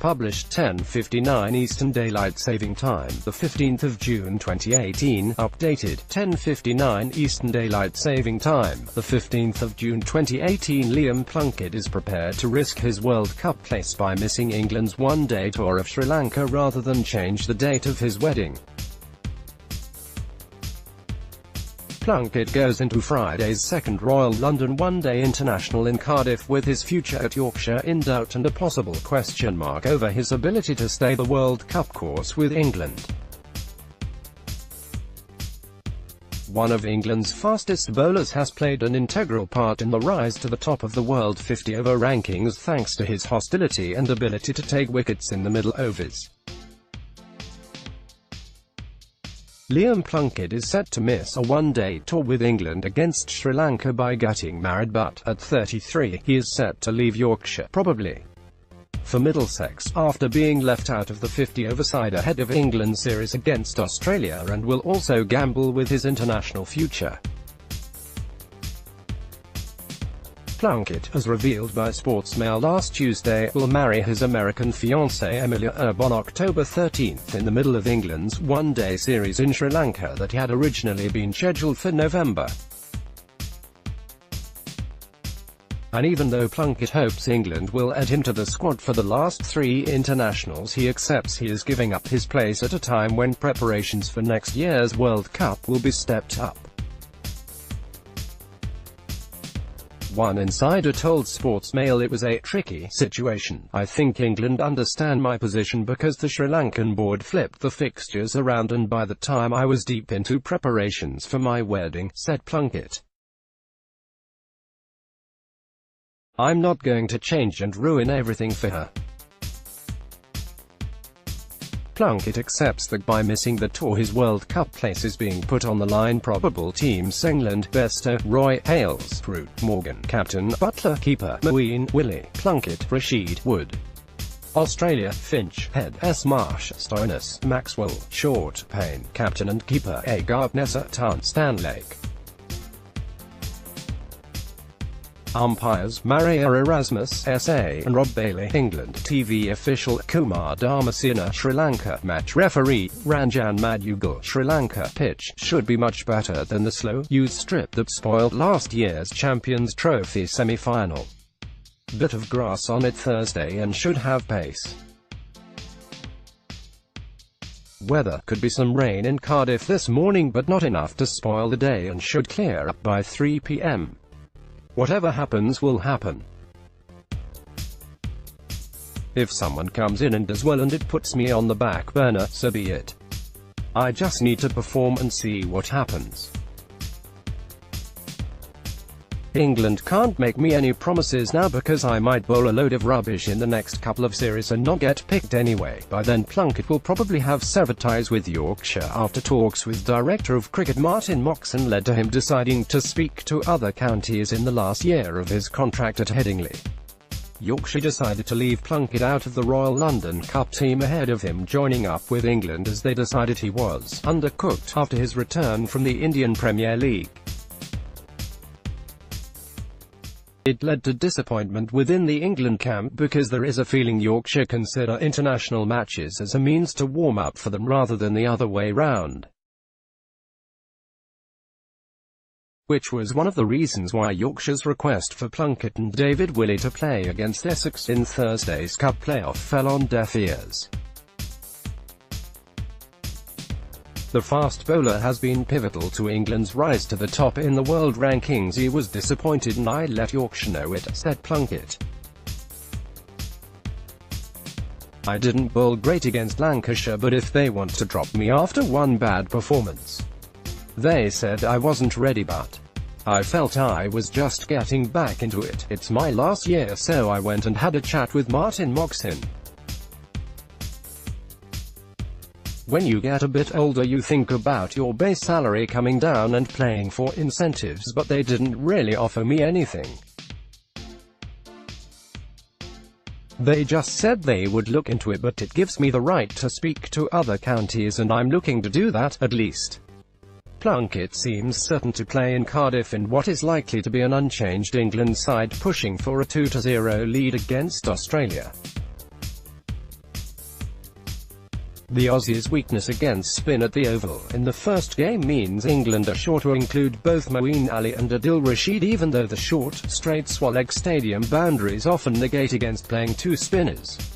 published 10:59 Eastern Daylight Saving Time, the 15th of June 2018, updated 10:59 Eastern Daylight Saving Time, the 15th of June 2018. Liam Plunkett is prepared to risk his World Cup place by missing England's one-day tour of Sri Lanka rather than change the date of his wedding. Plunkett goes into Friday's second Royal London One-Day International in Cardiff with his future at Yorkshire in doubt and a possible question mark over his ability to stay the World Cup course with England. One of England's fastest bowlers has played an integral part in the rise to the top of the World 50 over rankings thanks to his hostility and ability to take wickets in the middle overs. Liam Plunkett is set to miss a one-day tour with England against Sri Lanka by getting married, but, at 33, he is set to leave Yorkshire, probably for Middlesex, after being left out of the 50-over side ahead of England's series against Australia, and will also gamble with his international future. Plunkett, as revealed by Sportsmail last Tuesday, will marry his American fiancée Emilia Erb on October 13 in the middle of England's one-day series in Sri Lanka that had originally been scheduled for November. And even though Plunkett hopes England will add him to the squad for the last three internationals, he accepts he is giving up his place at a time when preparations for next year's World Cup will be stepped up. One insider told Sportsmail it was a tricky situation. "I think England understand my position because the Sri Lankan board flipped the fixtures around and by the time I was deep into preparations for my wedding," said Plunkett. "I'm not going to change and ruin everything for her." Plunkett accepts that by missing the tour his World Cup place is being put on the line. Probable teams: England, Bairstow, Roy, Hales, Root, Morgan, captain, Butler, keeper, Moeen, Willie, Plunkett, Rashid, Wood. Australia: Finch, Head, S. Marsh, Stoinis, Maxwell, Short, Payne, captain and keeper, Agar, Nessa, Tan, Stanlake. Umpires: Maria Erasmus, SA, and Rob Bailey. England TV official: Kumar Dharmasena. Sri Lanka match referee: Ranjan Madugal. Sri Lanka pitch should be much better than the slow-use strip that spoiled last year's Champions Trophy semi-final. Bit of grass on it Thursday and should have pace. Weather: could be some rain in Cardiff this morning but not enough to spoil the day and should clear up by 3 p.m. Whatever happens will happen. If someone comes in and does well and it puts me on the back burner, so be it. I just need to perform and see what happens. England can't make me any promises now because I might bowl a load of rubbish in the next couple of series and not get picked anyway. By then Plunkett will probably have severed ties with Yorkshire after talks with Director of Cricket Martin Moxon led to him deciding to speak to other counties in the last year of his contract at Headingley. Yorkshire decided to leave Plunkett out of the Royal London Cup team ahead of him joining up with England as they decided he was undercooked after his return from the Indian Premier League. It led to disappointment within the England camp because there is a feeling Yorkshire consider international matches as a means to warm up for them rather than the other way round. Which was one of the reasons why Yorkshire's request for Plunkett and David Willey to play against Essex in Thursday's Cup playoff fell on deaf ears. The fast bowler has been pivotal to England's rise to the top in the world rankings. "He was disappointed and I let Yorkshire know it," said Plunkett. "I didn't bowl great against Lancashire, but if they want to drop me after one bad performance, they said I wasn't ready, but I felt I was just getting back into it. It's my last year, so I went and had a chat with Martin Moxon. When you get a bit older you think about your base salary coming down and playing for incentives, but they didn't really offer me anything. They just said they would look into it, but it gives me the right to speak to other counties and I'm looking to do that, at least." Plunkett seems certain to play in Cardiff in what is likely to be an unchanged England side pushing for a 2-0 lead against Australia. The Aussies' weakness against spin at the Oval in the first game means England are sure to include both Moeen Ali and Adil Rashid, even though the short, straight Swaleg Stadium boundaries often negate against playing two spinners.